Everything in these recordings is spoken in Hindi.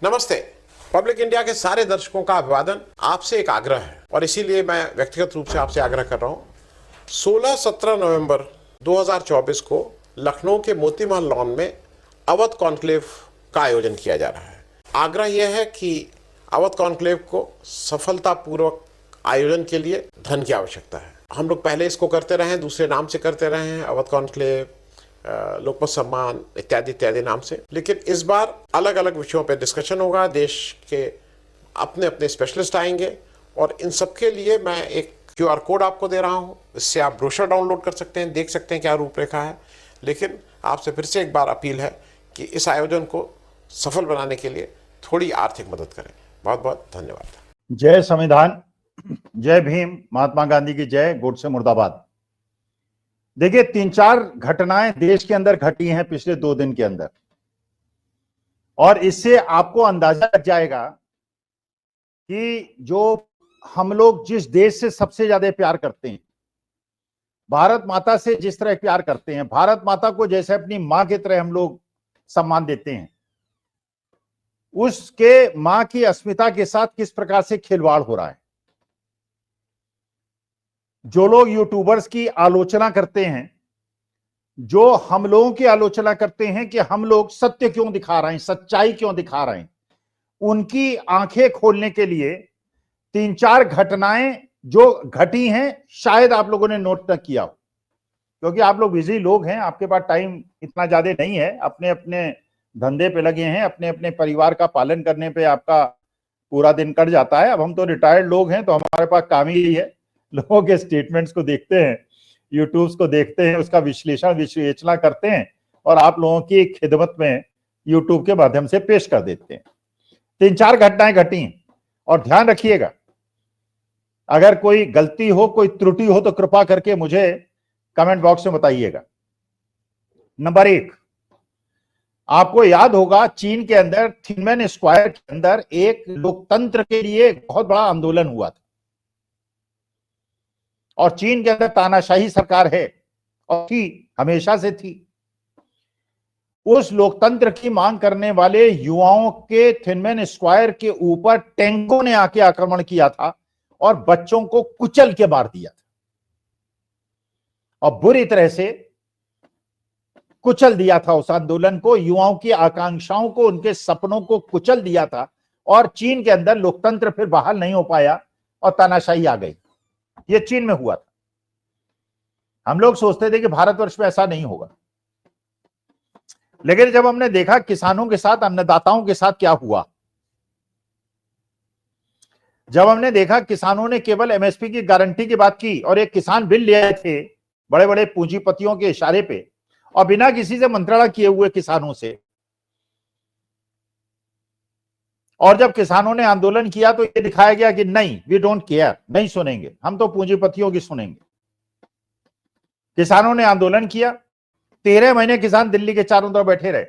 नमस्ते। पब्लिक इंडिया के सारे दर्शकों का अभिवादन। आपसे एक आग्रह है और इसीलिए मैं व्यक्तिगत रूप से आपसे आग्रह कर रहा हूं। 16-17 नवंबर 2024 को लखनऊ के मोती महल लॉन में अवध कॉन्क्लेव का आयोजन किया जा रहा है। आग्रह यह है कि अवध कॉन्क्लेव को सफलतापूर्वक आयोजन के लिए धन की आवश्यकता है। हम लोग पहले इसको करते रहे हैं, दूसरे नाम से करते रहे हैं, अवध कॉन्क्लेव, लोकमत सम्मान इत्यादि इत्यादि नाम से। लेकिन इस बार अलग अलग विषयों पर डिस्कशन होगा। देश के अपने अपने स्पेशलिस्ट आएंगे और इन सबके लिए मैं एक QR कोड आपको दे रहा हूं। इससे आप ब्रोशर डाउनलोड कर सकते हैं, देख सकते हैं क्या रूपरेखा है। लेकिन आपसे फिर से एक बार अपील है कि इस आयोजन को सफल बनाने के लिए थोड़ी आर्थिक मदद करें। बहुत बहुत धन्यवाद। जय संविधान, जय भीम, महात्मा गांधी की जय, गोडसे मुर्दाबाद। देखिए, 3-4 घटनाएं देश के अंदर घटी हैं पिछले 2 दिन के अंदर, और इससे आपको अंदाजा लग जाएगा कि जो हम लोग जिस देश से सबसे ज्यादा प्यार करते हैं, भारत माता से जिस तरह प्यार करते हैं, भारत माता को जैसे अपनी मां की तरह हम लोग सम्मान देते हैं, उसके मां की अस्मिता के साथ किस प्रकार से खिलवाड़ हो रहा है। जो लोग यूट्यूबर्स की आलोचना करते हैं, जो हम लोगों की आलोचना करते हैं कि हम लोग सत्य क्यों दिखा रहे हैं, सच्चाई क्यों दिखा रहे हैं, उनकी आंखें खोलने के लिए 3-4 घटनाएं जो घटी हैं, शायद आप लोगों ने नोट न किया हो, क्योंकि आप लोग बिजी लोग हैं, आपके पास टाइम इतना ज्यादा नहीं है, अपने अपने धंधे पे लगे हैं, अपने अपने परिवार का पालन करने पे आपका पूरा दिन कट जाता है। अब हम तो रिटायर्ड लोग हैं, तो हमारे पास काम ही यही है, लोगों के स्टेटमेंट्स को देखते हैं, यूट्यूब्स को देखते हैं, उसका विश्लेषण विश्लेषणा करते हैं और आप लोगों की खिदमत में यूट्यूब के माध्यम से पेश कर देते हैं। 3-4 घटनाएं घटी हैं और ध्यान रखिएगा, अगर कोई गलती हो, कोई त्रुटि हो, तो कृपा करके मुझे कमेंट बॉक्स में बताइएगा। नंबर 1, आपको याद होगा चीन के अंदर थिनमेन स्क्वायर के अंदर एक लोकतंत्र के लिए एक बहुत बड़ा आंदोलन हुआ था, और चीन के अंदर तानाशाही सरकार है और थी, हमेशा से थी। उस लोकतंत्र की मांग करने वाले युवाओं के थिनमेन स्क्वायर के ऊपर टैंकों ने आके आक्रमण किया था और बच्चों को कुचल के मार दिया था और बुरी तरह से कुचल दिया था। उस आंदोलन को, युवाओं की आकांक्षाओं को, उनके सपनों को कुचल दिया था और चीन के अंदर लोकतंत्र फिर बहाल नहीं हो पाया और तानाशाही आ गई। ये चीन में हुआ था। हम लोग सोचते थे कि भारतवर्ष में ऐसा नहीं होगा, लेकिन जब हमने देखा किसानों के साथ, अन्नदाताओं के साथ क्या हुआ, जब हमने देखा किसानों ने केवल MSP की गारंटी की बात की और एक किसान बिल ले आए थे बड़े बड़े पूंजीपतियों के इशारे पे और बिना किसी से मंत्रणा किए हुए किसानों से, और जब किसानों ने आंदोलन किया तो ये दिखाया गया कि नहीं, वी डोंट केयर, नहीं सुनेंगे, हम तो पूंजीपतियों की सुनेंगे। किसानों ने आंदोलन किया, 13 महीने किसान दिल्ली के चारों तरफ बैठे रहे,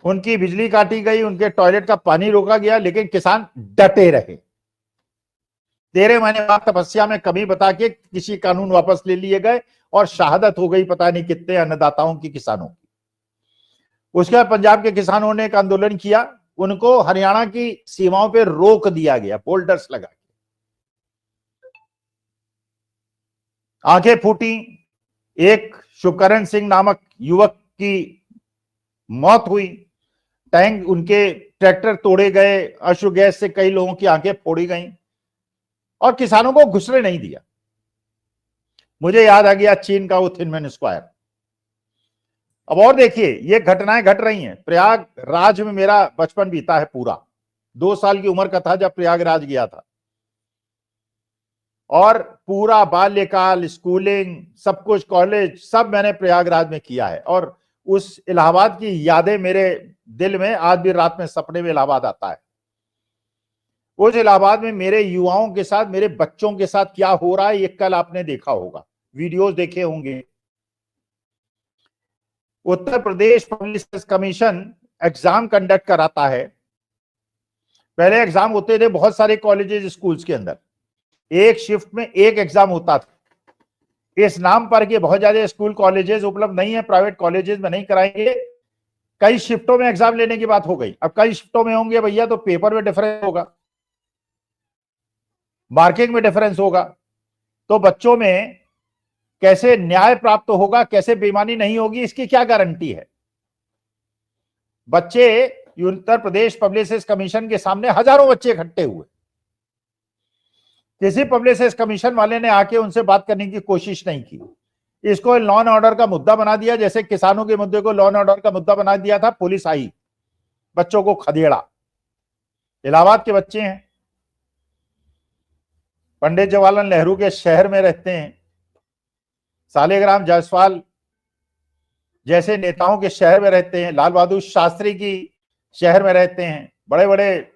उनकी बिजली काटी गई, उनके टॉयलेट का पानी रोका गया, लेकिन किसान डटे रहे। 13 महीने बाद तपस्या में कमी बता के किसी कानून वापस ले लिए गए और शहादत हो गई पता नहीं कितने अन्नदाताओं की, किसानों की। उसके बाद पंजाब के किसानों ने एक आंदोलन किया, उनको हरियाणा की सीमाओं पर रोक दिया गया, बोल्डर्स लगा के। आंखें फूटी, एक शुभकरण सिंह नामक युवक की मौत हुई, टैंक, उनके ट्रैक्टर तोड़े गए, अश्रु गैस से कई लोगों की आंखें फोड़ी गईं और किसानों को घुसने नहीं दिया। मुझे याद आ गया चीन का वो थिनमेन स्क्वायर। अब और देखिए, ये घटनाएं घट रही हैं। प्रयागराज में मेरा बचपन बीता है पूरा, 2 साल की उम्र का था जब प्रयागराज गया था, और पूरा बाल्यकाल, स्कूलिंग, सब कुछ, कॉलेज, सब मैंने प्रयागराज में किया है। और उस इलाहाबाद की यादें मेरे दिल में आज भी, रात में सपने में इलाहाबाद आता है। उस इलाहाबाद में मेरे युवाओं के साथ, मेरे बच्चों के साथ क्या हो रहा है, ये कल आपने देखा होगा, वीडियोस देखे होंगे। Uttar Pradesh public service commission exam conduct कराता है। पहले एग्जाम होते थे बहुत सारे कॉलेजेस, स्कूल्स के अंदर, एक शिफ्ट में एक एग्जाम होता था। इस नाम पर कि बहुत ज्यादा स्कूल कॉलेजेस उपलब्ध नहीं है, प्राइवेट कॉलेजेस में नहीं कराएंगे, कई शिफ्टों में एग्जाम लेने की बात हो गई। अब कई शिफ्टों में होंगे भैया तो पेपर में डिफरेंस होगा, मार्किंग में डिफरेंस होगा, तो बच्चों में कैसे न्याय प्राप्त होगा, कैसे बेईमानी नहीं होगी, इसकी क्या गारंटी है? बच्चे उत्तर प्रदेश पब्लिसिस्ट कमीशन के सामने हजारों बच्चे इकट्ठे हुए, किसी पब्लिसिस्ट कमीशन वाले ने आके उनसे बात करने की कोशिश नहीं की। इसको लॉ एंड ऑर्डर का मुद्दा बना दिया, जैसे किसानों के मुद्दे को लॉ एंड ऑर्डर का मुद्दा बना दिया था। पुलिस आई, बच्चों को खदेड़ा। इलाहाबाद के बच्चे हैं, पंडित जवाहरलाल नेहरू के शहर में रहते हैं, सालिग्राम जायसवाल जैसे नेताओं के शहर में रहते हैं, लाल बहादुर शास्त्री की शहर में रहते हैं, बड़े बड़े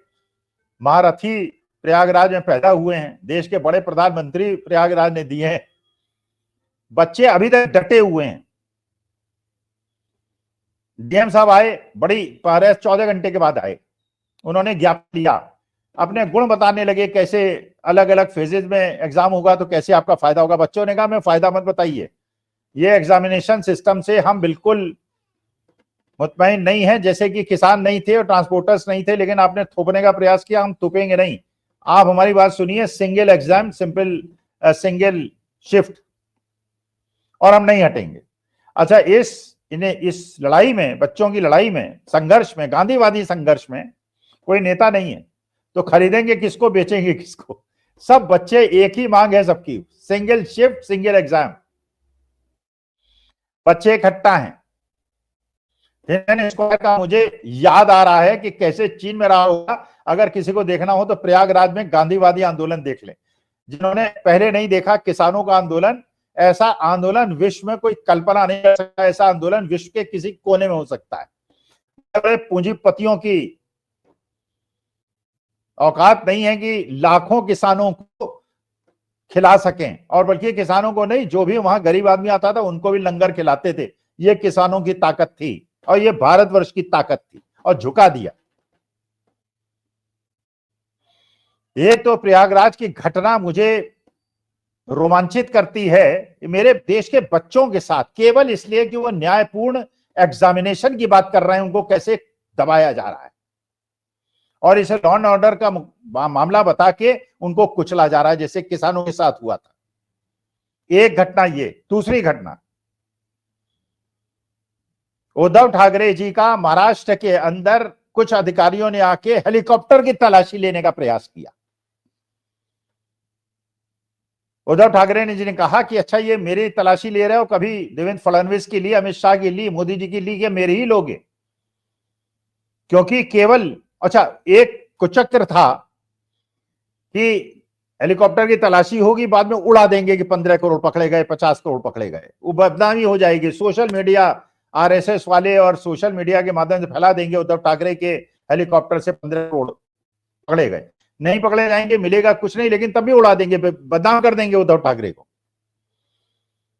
महारथी प्रयागराज में पैदा हुए हैं, देश के बड़े प्रधानमंत्री प्रयागराज ने दिए हैं। बच्चे अभी तक डटे हुए हैं। डीएम साहब आए, बड़ी 14 घंटे के बाद आए, उन्होंने ज्ञापन दिया, अपने गुण बताने लगे, कैसे अलग अलग फेजेज में एग्जाम होगा तो कैसे आपका फायदा होगा। बच्चों ने कहा मैं फायदा मत बताइए, ये एग्जामिनेशन सिस्टम से हम बिल्कुल मुतमईन नहीं है। जैसे कि किसान नहीं थे और ट्रांसपोर्टर्स नहीं थे, लेकिन आपने थोपने का प्रयास किया, हम थोपेंगे नहीं। आप हमारी बात सुनिए, सिंगल एग्जाम, सिंगल शिफ्ट, और हम नहीं हटेंगे। अच्छा, इस लड़ाई में, बच्चों की लड़ाई में, संघर्ष में, गांधीवादी संघर्ष में कोई नेता नहीं है, तो खरीदेंगे किसको, बेचेंगे किसको? सब बच्चे, एक ही मांग है सबकी, सिंगल शिफ्ट, सिंगल एग्जाम। बच्चे इकट्ठा हैं। स्क्वायर का मुझे याद आ रहा है कि कैसे चीन में रहा होगा। अगर किसी को देखना हो तो प्रयागराज में गांधीवादी आंदोलन देख लें, जिन्होंने पहले नहीं देखा किसानों का आंदोलन। ऐसा आंदोलन विश्व में कोई कल्पना नहीं कर सकता, ऐसा आंदोलन विश्व के किसी कोने में हो सकता है। बड़े पूंजीपतियों की औकात नहीं है कि लाखों किसानों को खिला सकें, और बल्कि किसानों को नहीं, जो भी वहां गरीब आदमी आता था उनको भी लंगर खिलाते थे। ये किसानों की ताकत थी और ये भारतवर्ष की ताकत थी, और झुका दिया। ये तो प्रयागराज की घटना मुझे रोमांचित करती है, मेरे देश के बच्चों के साथ, केवल इसलिए कि वो न्यायपूर्ण एग्जामिनेशन की बात कर रहे हैं, उनको कैसे दबाया जा रहा है, और इसे लॉ एंड ऑर्डर का मामला बता के उनको कुचला जा रहा है, जैसे किसानों के साथ हुआ था। एक घटना ये। दूसरी घटना, उद्धव ठाकरे जी का महाराष्ट्र के अंदर कुछ अधिकारियों ने आके हेलीकॉप्टर की तलाशी लेने का प्रयास किया। उद्धव ठाकरे जी ने कहा कि अच्छा, ये मेरी तलाशी ले रहे हो, कभी देवेंद्र फडणवीस की ली, अमित शाह की ली, मोदी जी की ली, ये मेरे ही लोग हैं। क्योंकि केवल, अच्छा, एक कुचक्र था कि हेलीकॉप्टर की तलाशी होगी, बाद में उड़ा देंगे कि 15 करोड़ पकड़े गए, 50 करोड़ पकड़े गए, वो बदनामी हो जाएगी। सोशल मीडिया, आरएसएस वाले और सोशल मीडिया के माध्यम से फैला देंगे उद्धव ठाकरे के हेलीकॉप्टर से 15 करोड़ पकड़े गए। नहीं पकड़े जाएंगे, मिलेगा कुछ नहीं, लेकिन तब भी उड़ा देंगे, बदनाम कर देंगे उद्धव ठाकरे को।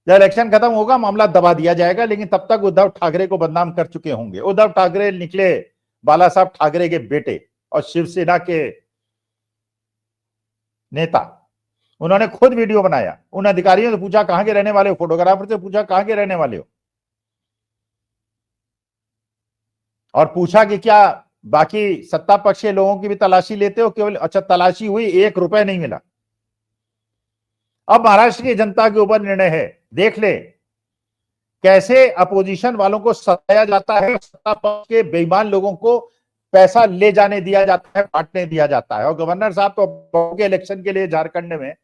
जब इलेक्शन खत्म होगा मामला दबा दिया जाएगा, लेकिन तब तक उद्धव ठाकरे को बदनाम कर चुके होंगे। उद्धव ठाकरे निकले बाला साहब ठाकरे के बेटे और शिवसेना के नेता। उन्होंने खुद वीडियो बनाया, उन अधिकारियों से पूछा कहां के रहने वाले हो, फोटोग्राफर से पूछा कहां के रहने वाले हो, और पूछा कि क्या बाकी सत्ता पक्ष के लोगों की भी तलाशी लेते हो? केवल, अच्छा, तलाशी हुई, 1 रुपए नहीं मिला। अब महाराष्ट्र की जनता के ऊपर निर्णय है, देख ले कैसे अपोजिशन वालों को सताया जाता है, सत्ता पक्ष के बेईमान लोगों को पैसा ले जाने दिया जाता है, बांटने दिया जाता है। और गवर्नर साहब तो के इलेक्शन के लिए झारखंड में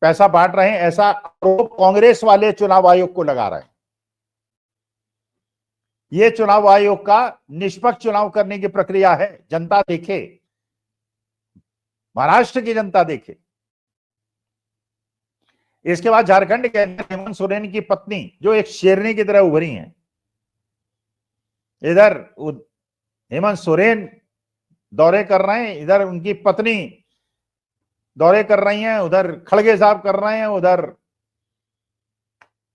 पैसा बांट रहे हैं, ऐसा आरोप कांग्रेस वाले चुनाव आयोग को लगा रहे हैं। ये चुनाव आयोग का निष्पक्ष चुनाव करने की प्रक्रिया है। जनता देखे, महाराष्ट्र की जनता देखे। इसके बाद झारखंड के अंदर हेमंत सोरेन की पत्नी, जो एक शेरनी की तरह उभरी हैं, इधर हेमंत सोरेन दौरे कर रहे हैं, इधर उनकी पत्नी दौरे कर रही हैं, उधर खड़गे साहब कर रहे हैं, उधर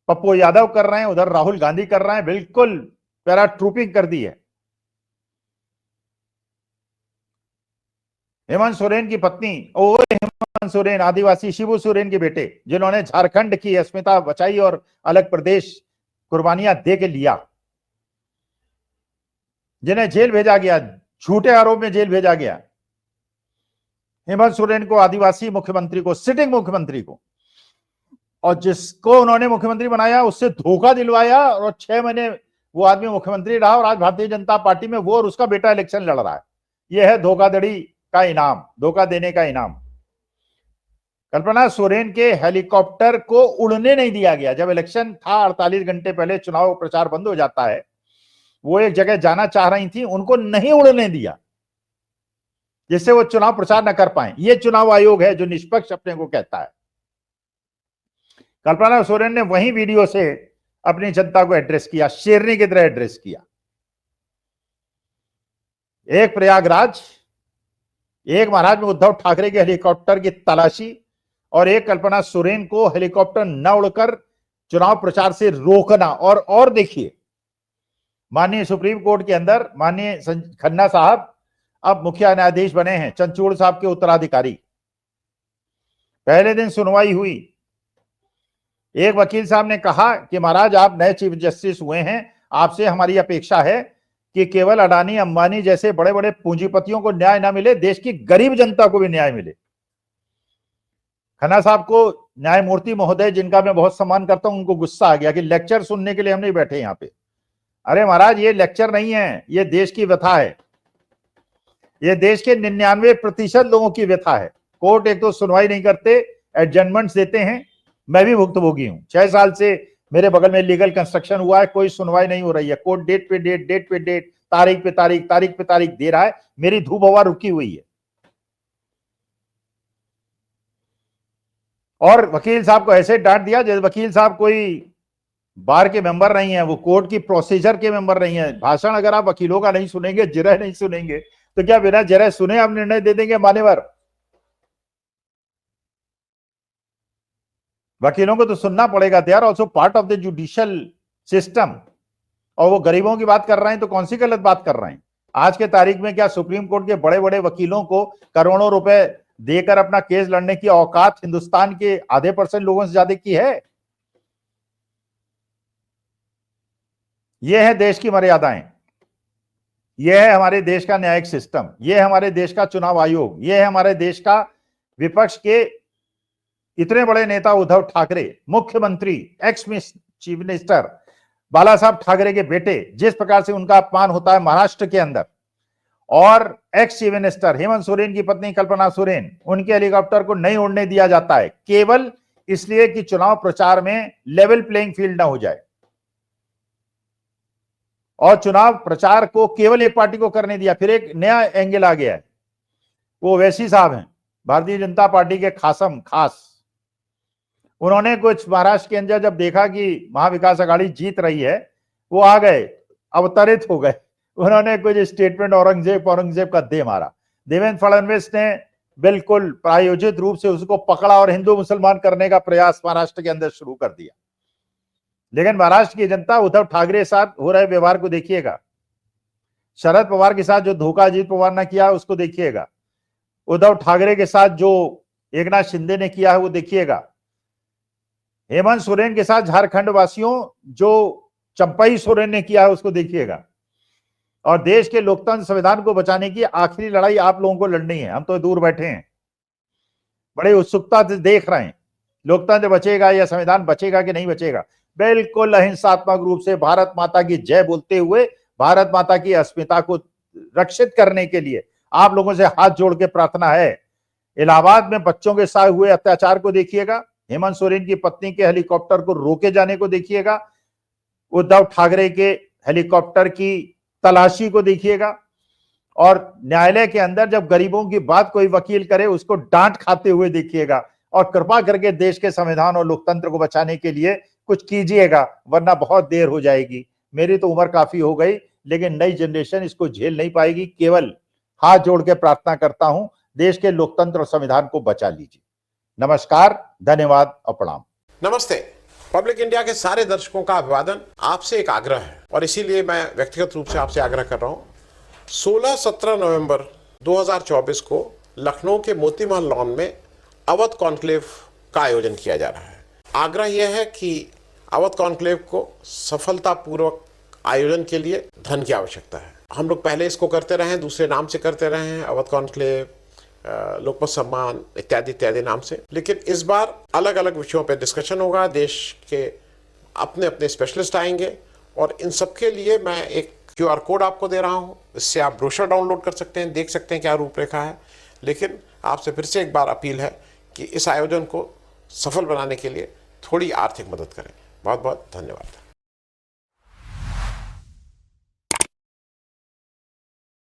पप्पू यादव कर रहे हैं, उधर राहुल गांधी कर रहे हैं। बिल्कुल पैराट्रूपिंग कर दी है। हेमंत सोरेन की पत्नी और हेमंत सोरेन आदिवासी शिबू सोरेन के बेटे, जिन्होंने झारखंड की अस्मिता बचाई और अलग प्रदेश कुर्बानियां दे के लिया। जिन्हें जेल भेजा गया, झूठे आरोप में जेल भेजा गया। हेमंत सोरेन को, आदिवासी मुख्यमंत्री को, सिटिंग मुख्यमंत्री को, और जिसको उन्होंने मुख्यमंत्री बनाया उससे धोखा दिलवाया, और 6 महीने वो आदमी मुख्यमंत्री रहा, और आज भारतीय जनता पार्टी में वो और उसका बेटा इलेक्शन लड़ रहा है। यह है धोखाधड़ी का इनाम, धोखा देने का इनाम। कल्पना सोरेन के हेलीकॉप्टर को उड़ने नहीं दिया गया। जब इलेक्शन था, 48 घंटे पहले चुनाव प्रचार बंद हो जाता है, वो एक जगह जाना चाह रही थी, उनको नहीं उड़ने दिया, जिससे वो चुनाव प्रचार न कर पाए। ये चुनाव आयोग है जो निष्पक्ष अपने को कहता है। कल्पना सोरेन ने वही वीडियो से अपनी जनता को एड्रेस किया, शेरनी की तरह एड्रेस किया। एक प्रयागराज, एक महाराज में उद्धव ठाकरे के हेलीकॉप्टर की तलाशी, और एक कल्पना सोरेन को हेलीकॉप्टर न उड़कर चुनाव प्रचार से रोकना। और देखिए, माननीय सुप्रीम कोर्ट के अंदर माननीय खन्ना साहब अब मुख्य न्यायाधीश बने हैं, चंद्रचूड़ साहब के उत्तराधिकारी। पहले दिन सुनवाई हुई, एक वकील साहब ने कहा कि महाराज आप नए चीफ जस्टिस हुए हैं, आपसे हमारी अपेक्षा है कि केवल अडानी अंबानी जैसे बड़े बड़े पूंजीपतियों को न्याय ना मिले, देश की गरीब जनता को भी न्याय मिले। खन्ना साहब को, न्यायमूर्ति महोदय जिनका मैं बहुत सम्मान करता हूं, उनको गुस्सा आ गया कि लेक्चर सुनने के लिए हम नहीं बैठे यहां पे। अरे महाराज, ये लेक्चर नहीं है, ये देश की व्यथा है, ये देश के 99% लोगों की व्यथा है। कोर्ट एक तो सुनवाई नहीं करते, एडजमेंट्स देते हैं। मैं भी भुक्तभोगी हूं, 6 साल से मेरे बगल में लीगल कंस्ट्रक्शन हुआ है, कोई सुनवाई नहीं हो रही है। कोर्ट डेट पे डेट, डेट पे डेट, तारीख पे तारीख, तारीख पे तारीख दे रहा है। मेरी धूप हवा रुकी हुई है। और वकील साहब को ऐसे डांट दिया जैसे वकील साहब कोई बार के मेंबर नहीं है, वो कोर्ट की प्रोसीजर के मेंबर नहीं है। भाषण अगर आप वकीलों का नहीं सुनेंगे, जिरह नहीं सुनेंगे, तो क्या बिना जिरह सुने आप निर्णय दे देंगे मान्यवर? वकीलों को तो सुनना पड़ेगा। They are also part of the judicial system. और वो गरीबों की बात कर रहे हैं तो कौन सी गलत बात कर रहे हैं? आज के तारीख में क्या सुप्रीम कोर्ट के बड़े बड़े वकीलों को करोड़ों रुपए देकर अपना केस लड़ने की औकात हिंदुस्तान के आधे % लोगों से ज्यादा की है? यह है देश की मर्यादाएं, यह है हमारे देश का न्यायिक सिस्टम, यह है हमारे देश का चुनाव आयोग, यह है हमारे देश का विपक्ष के इतने बड़े नेता उद्धव ठाकरे, मुख्यमंत्री, एक्स चीफ मिनिस्टर बाला साहब ठाकरे के बेटे, जिस प्रकार से उनका अपमान होता है महाराष्ट्र के अंदर, और ex chief minister Hemant Soren की पत्नी कल्पना सोरेन, उनके हेलीकॉप्टर को नहीं उड़ने दिया जाता है, केवल इसलिए कि चुनाव प्रचार में लेवल प्लेइंग फील्ड ना हो जाए। और चुनाव प्रचार को केवल एक पार्टी को करने दिया। फिर एक नया एंगल आ गया है, वो वैसी साहब हैं, भारतीय जनता पार्टी के खास। उन्होंने कुछ महाराष्ट्र के अंदर जब देखा कि महाविकास आघाड़ी जीत रही है, वो आ गए, अवतरित हो गए। उन्होंने कुछ स्टेटमेंट औरंगजेब का दे मारा। देवेंद्र फडणवीस ने बिल्कुल प्रायोजित रूप से उसको पकड़ा और हिंदू मुसलमान करने का प्रयास महाराष्ट्र के अंदर शुरू कर दिया। लेकिन महाराष्ट्र की जनता उद्धव ठाकरे के साथ हो रहे व्यवहार को देखिएगा, शरद पवार के साथ जो धोखा अजीत पवार ने किया उसको देखिएगा, उद्धव ठाकरे के साथ जो एकनाथ शिंदे ने किया है वो देखिएगा, हेमंत सोरेन के साथ झारखंड वासियों जो चंपई सोरेन ने किया है उसको देखिएगा। और देश के लोकतंत्र संविधान को बचाने की आखिरी लड़ाई आप लोगों को लड़नी है। हम तो दूर बैठे हैं, बड़े उत्सुकता से देख रहे हैं लोकतंत्र बचेगा या संविधान बचेगा कि नहीं बचेगा। बिल्कुल अहिंसात्मक रूप से भारत माता की जय बोलते हुए भारत माता की अस्मिता को रक्षित करने के लिए आप लोगों से हाथ जोड़ के प्रार्थना है। इलाहाबाद में बच्चों के साथ हुए अत्याचार को देखिएगा, हेमंत सोरेन की पत्नी के हेलीकॉप्टर को रोके जाने को देखिएगा, उद्धव ठाकरे के हेलीकॉप्टर की तलाशी को देखिएगा, और न्यायालय के अंदर जब गरीबों की बात कोई वकील करे उसको डांट खाते हुए देखिएगा। और कृपा करके देश के संविधान और लोकतंत्र को बचाने के लिए कुछ कीजिएगा, वरना बहुत देर हो जाएगी। मेरी तो उम्र काफी हो गई, लेकिन नई जनरेशन इसको झेल नहीं पाएगी। केवल हाथ जोड़ के प्रार्थना करता हूं, देश के लोकतंत्र और संविधान को बचा लीजिए। नमस्कार, धन्यवाद और प्रणाम। नमस्ते। पब्लिक इंडिया के सारे दर्शकों का अभिवादन। आपसे एक आग्रह है और इसीलिए मैं व्यक्तिगत रूप से आपसे आग्रह कर रहा हूं। 16-17 नवंबर 2024 को लखनऊ के मोती महल लॉन में अवध कॉन्क्लेव का आयोजन किया जा रहा है। आग्रह यह है कि अवध कॉन्क्लेव को सफलतापूर्वक आयोजन के लिए धन की आवश्यकता है। हम लोग पहले इसको करते रहे हैं, दूसरे नाम से करते रहे हैं, अवध कॉन्क्लेव, लोकमत सम्मान इत्यादि इत्यादि नाम से। लेकिन इस बार अलग अलग विषयों पे डिस्कशन होगा, देश के अपने अपने स्पेशलिस्ट आएंगे और इन सब के लिए मैं एक QR कोड आपको दे रहा हूँ, इससे आप ब्रोशर डाउनलोड कर सकते हैं, देख सकते हैं क्या रूपरेखा है। लेकिन आपसे फिर से एक बार अपील है कि इस आयोजन को सफल बनाने के लिए थोड़ी आर्थिक मदद करें। बहुत बहुत धन्यवाद।